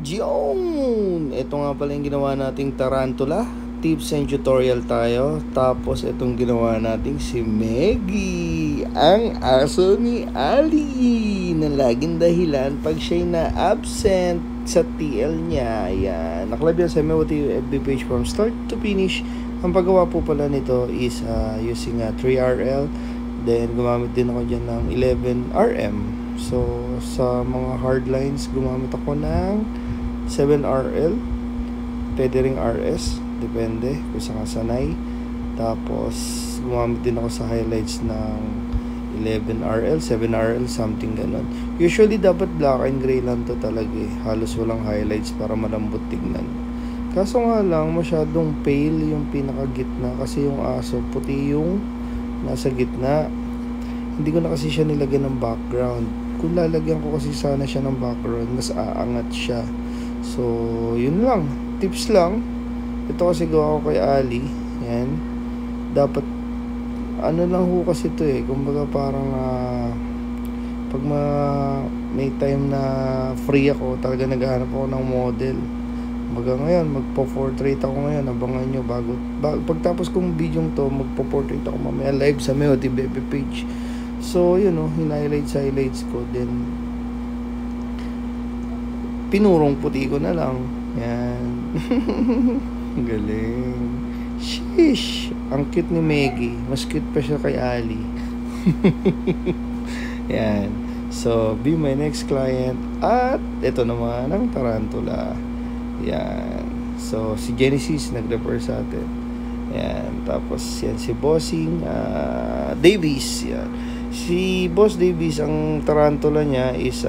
Yun! Ito nga pala yung ginawa nating tarantula. Tips and tutorial tayo. Tapos itong ginawa nating si Meggy, ang aso ni Ali, na laging dahilan pag siya'y na-absent sa TL niya. Ayan. Nakalab yan sa MOT FB page from start to finish. Ang paggawa po pala nito is using 3RL. Then gumamit din ako dyan ng 11RM. So sa mga hardlines, gumamit ako ng 7RL. Pwede ring RS, depende kung saan sanay. Tapos gumamit din ako sa highlights ng 11RL, 7RL, something ganon. Usually dapat black and gray lang to talaga eh. Halos walang highlights para malambot tignan. Kaso nga lang, masyadong pale yung pinakagitna kasi yung aso, puti yung nasa gitna. Hindi ko na kasi siya nilagyan ng background. Kung lalagyan ko kasi sana siya ng background, mas aangat siya. So, yun lang. Tips lang. Ito kasi gawa ko kay Ali. Yan. Dapat, ano lang ho kasi ito eh. Kumbaga parang, pag may time na free ako, talaga naghahanap ako ng model. Kumbaga ngayon, magpo-portrait ako ngayon. Abangan nyo bago pagtapos kong video to, magpo-portrait ako mamaya live sa MOT FB page. So, yun o, highlights ko. Then, pinurong puti ko na lang. Yan. Galing. Sheesh. Ang cute ni Meggy. Mas cute pa siya kay Ali. Yan. So, be my next client. At, ito naman ang tarantula. Yan. So, si Genesis nag-refer sa atin. Yan. Tapos, yan si Bossing Davies. Yan. Si Boss Davies, ang tarantula niya is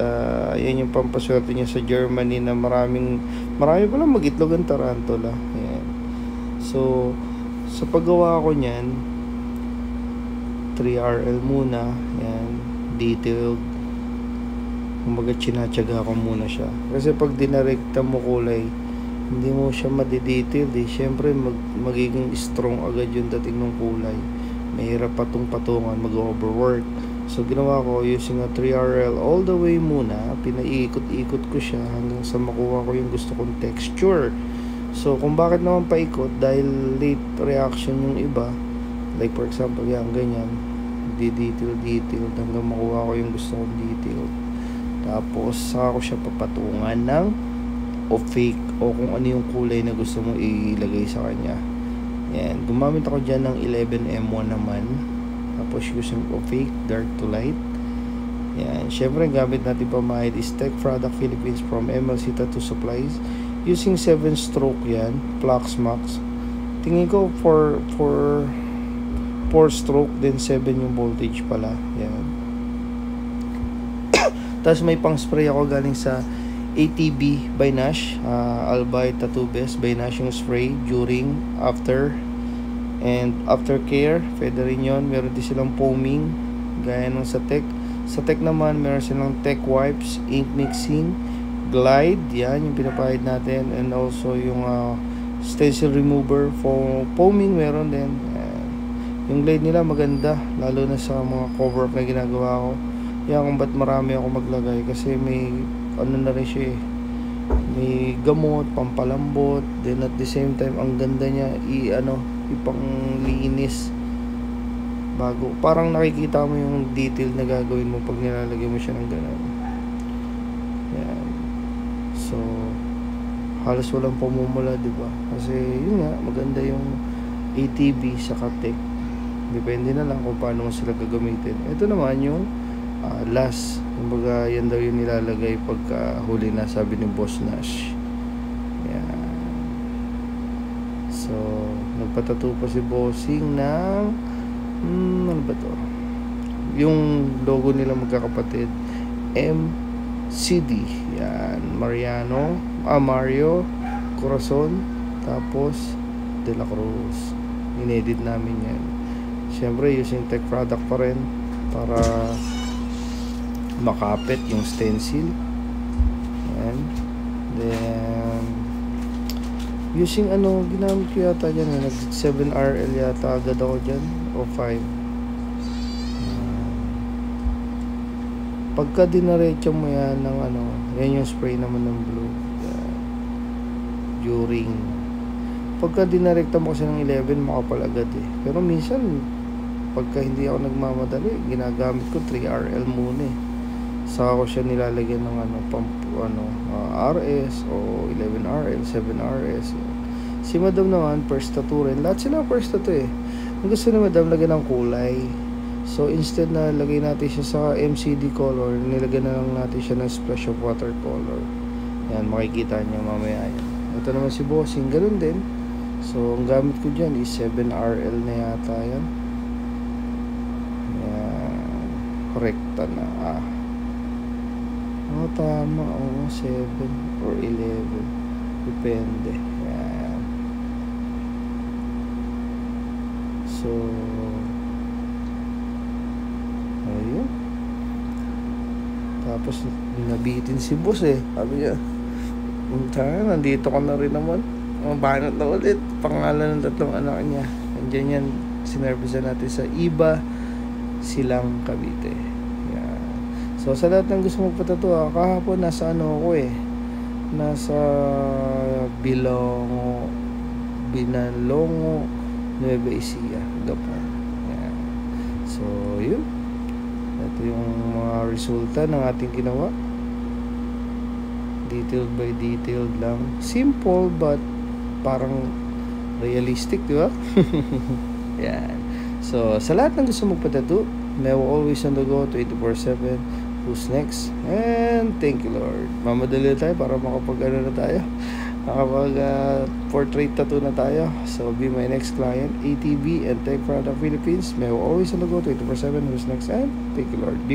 yan yung pampaswerte niya sa Germany na marami pala mag-itlog ang tarantula. Yan. So, sa paggawa ko niyan, 3RL muna. Yan. Detailed. Kumbaga chinatsaga ko muna siya. Kasi pag dinarekta mo kulay, hindi mo siya madidetailed eh. Siyempre, magiging strong agad yung dating ng kulay. Mahirap patung-patungan, mag-overwork. So, ginawa ko using 3RL all the way muna. Pinaikot-ikot ko siya hanggang sa makuha ko yung gusto kong texture. So, kung bakit naman paikot, dahil late reaction yung iba. Like for example, yan, ganyan. Detail hanggang makuha ko yung gusto kong detail. Tapos, saka ko siya papatungan ng fake o kung ano yung kulay na gusto mo ilagay sa kanya. Yan, gumamit ako dyan ng 11M1 naman. Tapos using fake dark to light. Yan, syempre gamit natin pamahid is Tech Product Philippines from MLC Tattoo Supplies. Using 7 stroke yan, Flux Max. Tingin ko for 4 stroke then 7 yung voltage pala. Yan. Tapos may pang spray ako galing sa ATB by Nash, Albay Tattoo Best by Nash yung spray during, after, and after care. Pwede rin yun. Meron din silang foaming gaya ng sa Tech. Sa Tech naman meron silang Tech Wipes, ink mixing, glide, yan yung pinapahid natin, and also yung stencil remover for foaming meron din. Yung glide nila maganda, lalo na sa mga cover up na ginagawa ko. Yan kung ba't marami ako maglagay kasi may ano na rin siya eh. May gamot, pampalambot, then at the same time ang ganda niya ipanglinis bago. Parang nakikita mo yung detail na gagawin mo pag nilalagay mo siya ng ganun. Yan. So, halos walang pamumula, diba? Kasi yun nga, maganda yung ATB sa Tech. Depende na lang kung paano mo sila gagamitin. Ito naman yung last, kumbaga yan daw yung nilalagay pagka huli na, sabi ni Boss Nash. Yan. So, nagpatato pa si Bossing ng ano ba to? Yung logo nila magkakapatid, MCD. Yan, Mario Corazon, tapos De La Cruz. Inedit namin yan. Siyempre using Tech product pa rin para makapit yung stencil. Yan. Then using ginamit ko yata dyan, 7RL yata agad ako dyan, o 5. Pagka dinaretso mo yan ng yan yung spray naman ng blue. Yan. during pagka dinarekta mo kasi ng 11 makapal agad eh. Pero minsan pagka hindi ako nagmamadali, ginagamit ko 3RL muna eh. Saka ko siya nilalagyan ng RS o 11RL, 7RS. Si Madam naman, first tattoo rin. Lahat sila first tattoo eh. Ang gusto ni Madam, lagyan ng kulay. So, instead na lagay natin siya sa MCD color, nilagyan na lang natin siya ng splash of watercolor. Yan, makikita niyo mamaya yan. Ito naman si Bossing, ganun din. So, ang gamit ko dyan is 7RL na yata yan. Yan. Correcta na. Tama. 7 or 11. Depende. Yan. So, ayun. Tapos, nabitin si boss eh. Sabi niya, nandito ka na rin naman. Banat na ulit. Pangalan ng 3 anak niya. Andiyan yan. Sinervisan natin sa Iba Silang Cavite. Yan. So, sa lahat ng gusto magpatato, kahapon nasa ako eh. Nasa Binalongo, Nueva Ecija, Gapan. Yan. So, yun. Ito yung mga resulta ng ating ginawa. Detailed by detailed lang. Simple but parang realistic, di ba? Yan. So, sa lahat ng gusto magpatato, may always on the go 24/7. Who's next? And thank you, Lord. Mamadali tayo para makapag portrait tattoo na tayo. So, be my next client, ATV and Tech Product Philippines. May always on the go 24/7. Who's next? And thank you, Lord. Be